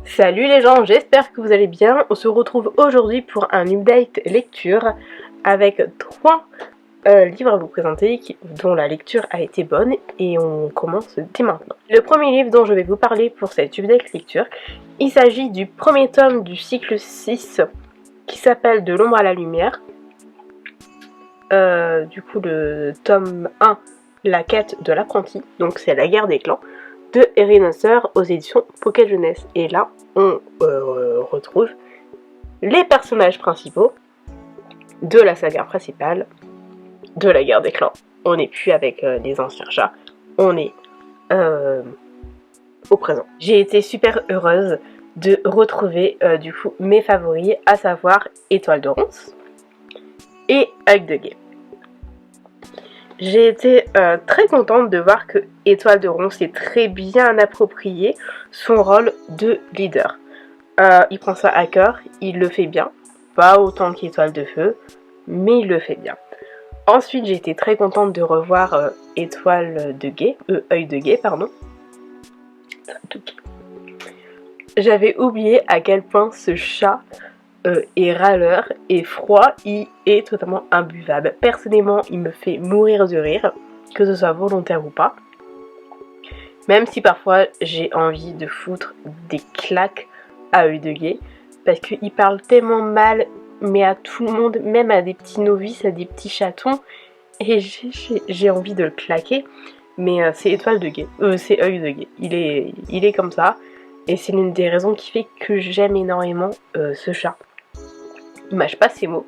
Salut les gens, j'espère que vous allez bien. On se retrouve aujourd'hui pour un update lecture avec trois livres à vous présenter dont la lecture a été bonne et on commence dès maintenant. Le premier livre dont je vais vous parler pour cette update lecture, il s'agit du premier tome du cycle 6 qui s'appelle De l'ombre à la lumière. Du coup le tome 1, La quête de l'apprenti, donc c'est la guerre des clans, de Erin Hauser aux éditions Pocket Jeunesse. Et là, on retrouve les personnages principaux de la saga principale de la guerre des clans. On n'est plus avec les anciens chats, on est au présent. J'ai été super heureuse de retrouver du coup mes favoris, à savoir Étoile de Ronce et Œil de Guet. J'ai été très contente de voir que Étoile de Ronce est très bien approprié son rôle de leader. Il prend ça à cœur, il le fait bien, pas autant qu'Étoile de Feu, mais il le fait bien. Ensuite, j'ai été très contente de revoir Étoile de Guet, Œil de Guet, pardon. J'avais oublié à quel point ce chat est râleur et froid, il est totalement imbuvable. Personnellement, il me fait mourir de rire, que ce soit volontaire ou pas. Même si parfois j'ai envie de foutre des claques à Œil de Guet, parce qu'il parle tellement mal, mais à tout le monde, même à des petits novices, à des petits chatons, et j'ai envie de le claquer. Mais c'est Étoile de Guet, c'est Œil de Guet. Il est comme ça, et c'est l'une des raisons qui fait que j'aime énormément ce chat. Il mâche pas ses mots,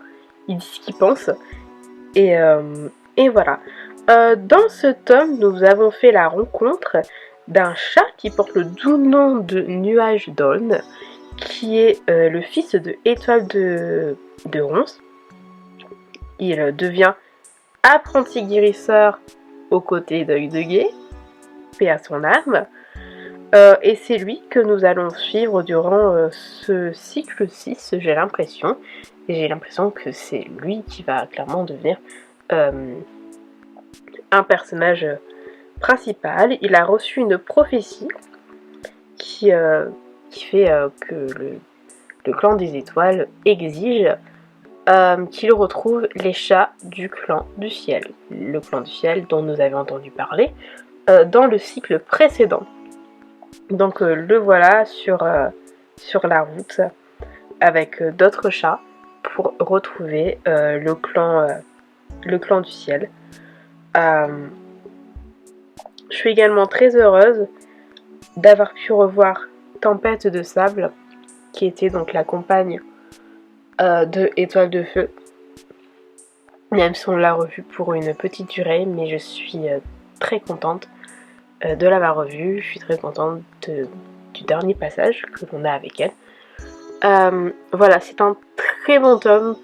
il dit ce qu'il pense, et voilà. Dans ce tome, nous avons fait la rencontre d'un chat qui porte le doux nom de Nuage d'Aulne, qui est le fils de Étoile de Ronce. Il devient apprenti guérisseur aux côtés d'Œil de Guet, paix à son âme. Et c'est lui que nous allons suivre durant ce cycle 6, j'ai l'impression. Et j'ai l'impression que c'est lui qui va clairement devenir un personnage principal. Il a reçu une prophétie qui fait que le clan des étoiles exige qu'il retrouve les chats du clan du ciel. Le clan du ciel dont nous avions entendu parler dans le cycle précédent. Donc le voilà sur la route avec d'autres chats pour retrouver le clan du ciel. Je suis également très heureuse d'avoir pu revoir Tempête de sable, qui était donc la compagne de Étoile de Feu. Même si on l'a revue pour une petite durée, mais je suis très contente de l'avoir revue. Je suis très contente du dernier passage que l'on a avec elle. Voilà, c'est un très bon tome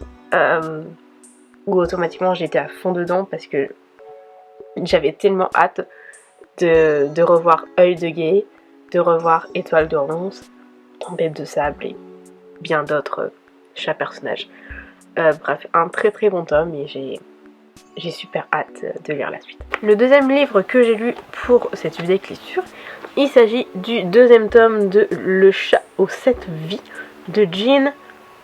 où automatiquement j'étais à fond dedans parce que j'avais tellement hâte de revoir Œil de Guet, de revoir Étoile de Ronce, Tempête de sable et bien d'autres chats personnages. Bref, un très très bon tome et j'ai super hâte de lire la suite. Le deuxième livre que j'ai lu pour cette vidéo lecture, il s'agit du deuxième tome de Le chat aux 7 vies de Jin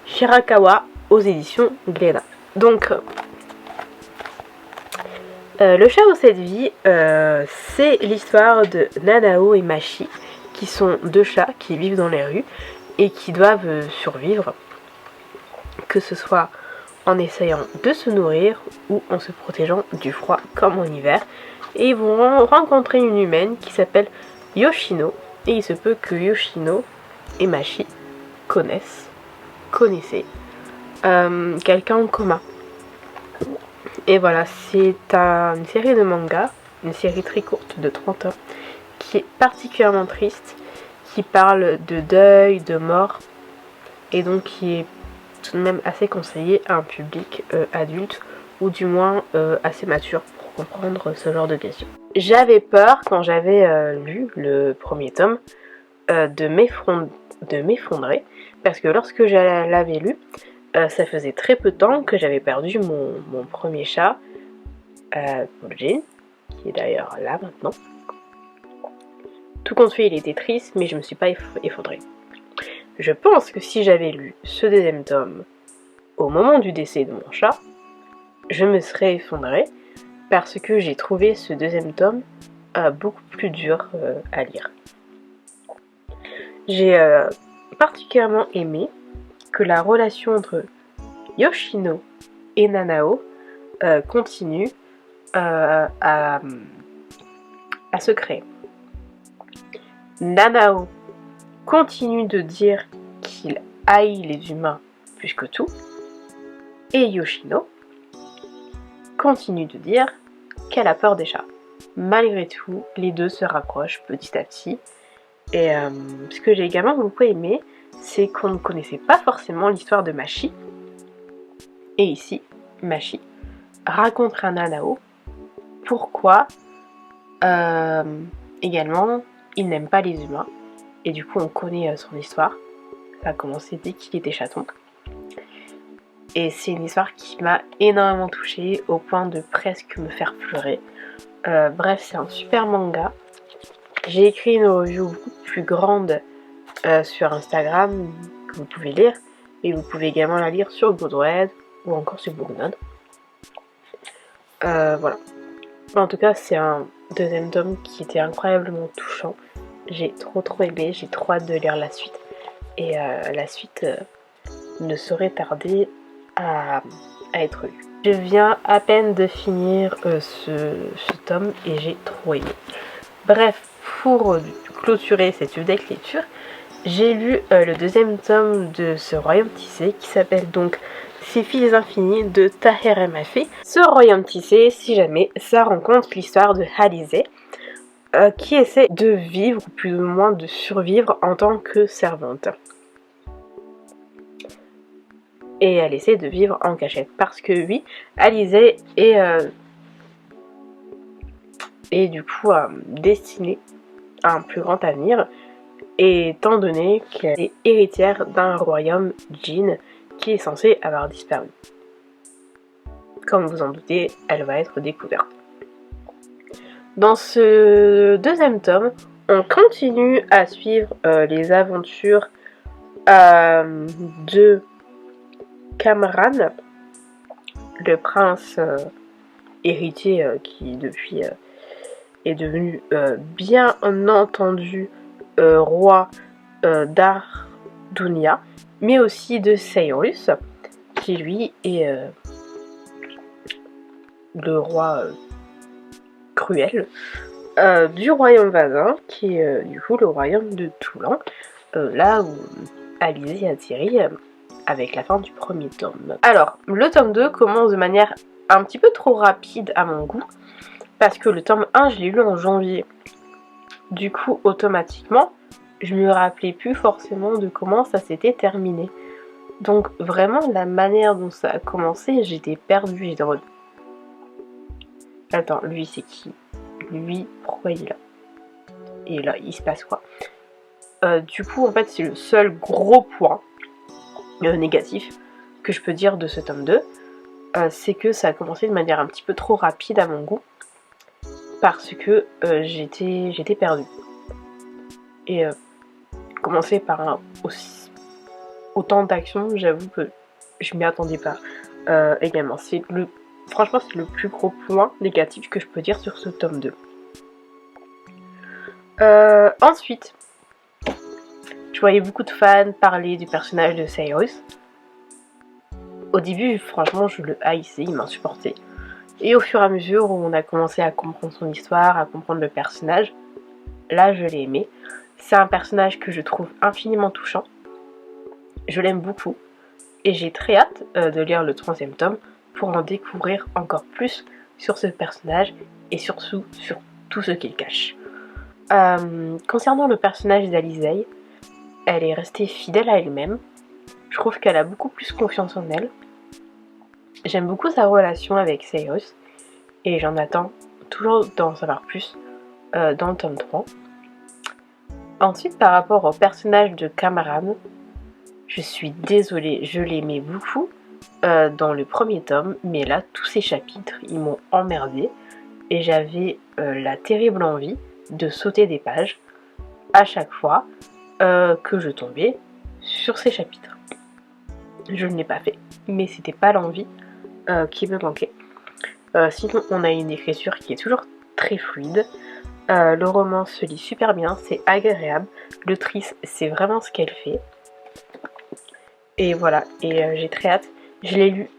Shirakawa aux éditions Glénat. Donc, Le chat aux 7 vies, c'est l'histoire de Nanao et Machi, qui sont deux chats qui vivent dans les rues et qui doivent survivre, que ce soit en essayant de se nourrir ou en se protégeant du froid comme en hiver. Et ils vont rencontrer une humaine qui s'appelle Yoshino, et il se peut que Yoshino et Machi connaissaient quelqu'un en commun. Et voilà, c'est une série de mangas, une série très courte de 30 ans, qui est particulièrement triste, qui parle de deuil, de mort, et donc qui est tout de même assez conseillé à un public adulte, ou du moins assez mature pour comprendre ce genre de questions. J'avais peur, quand j'avais lu le premier tome, de m'effondrer, parce que lorsque je l'avais lu, ça faisait très peu de temps que j'avais perdu mon premier chat, Jin, qui est d'ailleurs là maintenant. Tout compte fait, il était triste, mais je me suis pas effondrée. Je pense que si j'avais lu ce deuxième tome au moment du décès de mon chat, je me serais effondrée parce que j'ai trouvé ce deuxième tome beaucoup plus dur à lire. J'ai particulièrement aimé que la relation entre Yoshino et Nanao continue à se créer. Nanao continue de dire qu'il haït les humains plus que tout, et Yoshino continue de dire qu'elle a peur des chats. Malgré tout, les deux se rapprochent petit à petit. Et ce que j'ai également beaucoup aimé, c'est qu'on ne connaissait pas forcément l'histoire de Machi. Et ici, Machi raconte à Nanao pourquoi également il n'aime pas les humains. Et du coup, on connaît son histoire. Ça a commencé dès qu'il était chaton. Et c'est une histoire qui m'a énormément touchée au point de presque me faire pleurer. Bref, c'est un super manga. J'ai écrit une review beaucoup plus grande sur Instagram que vous pouvez lire. Et vous pouvez également la lire sur Goodreads ou encore sur Booknote. Voilà. En tout cas, c'est un deuxième tome qui était incroyablement touchant. J'ai trop aimé, j'ai trop hâte de lire la suite. Et la suite ne saurait tarder à être lue. Je viens à peine de finir ce tome et j'ai trop aimé. Bref, pour clôturer cette vedette lecture, j'ai lu le deuxième tome de ce royaume tissé qui s'appelle donc Ces fils infinis de Taher Mafe. Ce royaume tissé, si jamais, ça rencontre l'histoire de Alizée qui essaie de vivre, ou plus ou moins de survivre en tant que servante. Et elle essaie de vivre en cachette parce que oui, Alizée est du coup destinée à un plus grand avenir, étant donné qu'elle est héritière d'un royaume djinn qui est censé avoir disparu. Comme vous en doutez, elle va être découverte. Dans ce deuxième tome, on continue à suivre les aventures de Kamran, le prince héritier qui depuis est devenu bien entendu roi d'Ardunia, mais aussi de Seirus, qui lui est le roi cruel du royaume voisin, qui est du coup le royaume de Toulan, là où Alizée atterrit avec la fin du premier tome. Alors, le tome 2 commence de manière un petit peu trop rapide à mon goût, parce que le tome 1, je l'ai lu en janvier. Du coup, automatiquement, je me rappelais plus forcément de comment ça s'était terminé. Donc, vraiment, la manière dont ça a commencé, j'étais perdue. J'étais en mode... Attends, lui, c'est qui? Lui, pourquoi il est là? Et là, il se passe quoi? Du coup, en fait, c'est le seul gros point négatif que je peux dire de ce tome 2. C'est que ça a commencé de manière un petit peu trop rapide à mon goût. Parce que j'étais perdue. Et commencer par autant d'actions, j'avoue que je m'y attendais pas également. Franchement, c'est le plus gros point négatif que je peux dire sur ce tome 2. Ensuite, je voyais beaucoup de fans parler du personnage de Seirus. Au début, franchement, je le haïssais, il m'insupportait. Et au fur et à mesure où on a commencé à comprendre son histoire, à comprendre le personnage, là, je l'ai aimé. C'est un personnage que je trouve infiniment touchant. Je l'aime beaucoup. Et j'ai très hâte de lire le 3e tome pour en découvrir encore plus sur ce personnage et surtout sur tout ce qu'il cache. Concernant le personnage d'Alizée, elle est restée fidèle à elle-même. Je trouve qu'elle a beaucoup plus confiance en elle. J'aime beaucoup sa relation avec Seirus et j'en attends toujours d'en savoir plus dans le tome 3. Ensuite, par rapport au personnage de Kamran, je suis désolée, je l'aimais beaucoup dans le premier tome, mais là, tous ces chapitres, ils m'ont emmerdée et j'avais la terrible envie de sauter des pages à chaque fois que je tombais sur ces chapitres. Je ne l'ai pas fait, mais c'était pas l'envie qui me manquait. Sinon, on a une écriture qui est toujours très fluide. Le roman se lit super bien, c'est agréable. L'autrice, c'est vraiment ce qu'elle fait. Et voilà, et j'ai très hâte. Je l'ai lu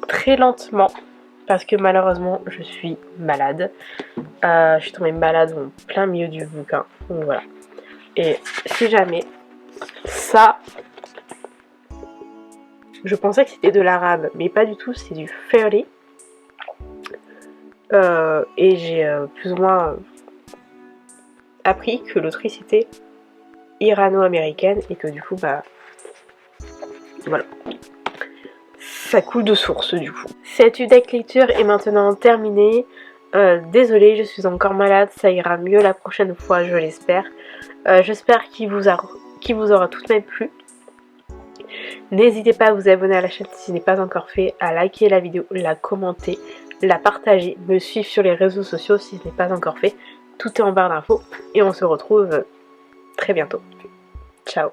très lentement parce que malheureusement, je suis malade. Je suis tombée malade en plein milieu du bouquin. Donc voilà. Et si jamais ça, je pensais que c'était de l'arabe, mais pas du tout, c'est du fairly. Et j'ai plus ou moins appris que l'autrice était irano-américaine et que du coup, bah voilà. Ça coule de source du coup. Cette UDEC lecture est maintenant terminée. Désolée, je suis encore malade, ça ira mieux la prochaine fois, je l'espère. J'espère qu'il vous aura tout de même plu. N'hésitez pas à vous abonner à la chaîne si ce n'est pas encore fait, à liker la vidéo, la commenter, la partager, me suivre sur les réseaux sociaux si ce n'est pas encore fait. Tout est en barre d'infos et on se retrouve très bientôt. Ciao.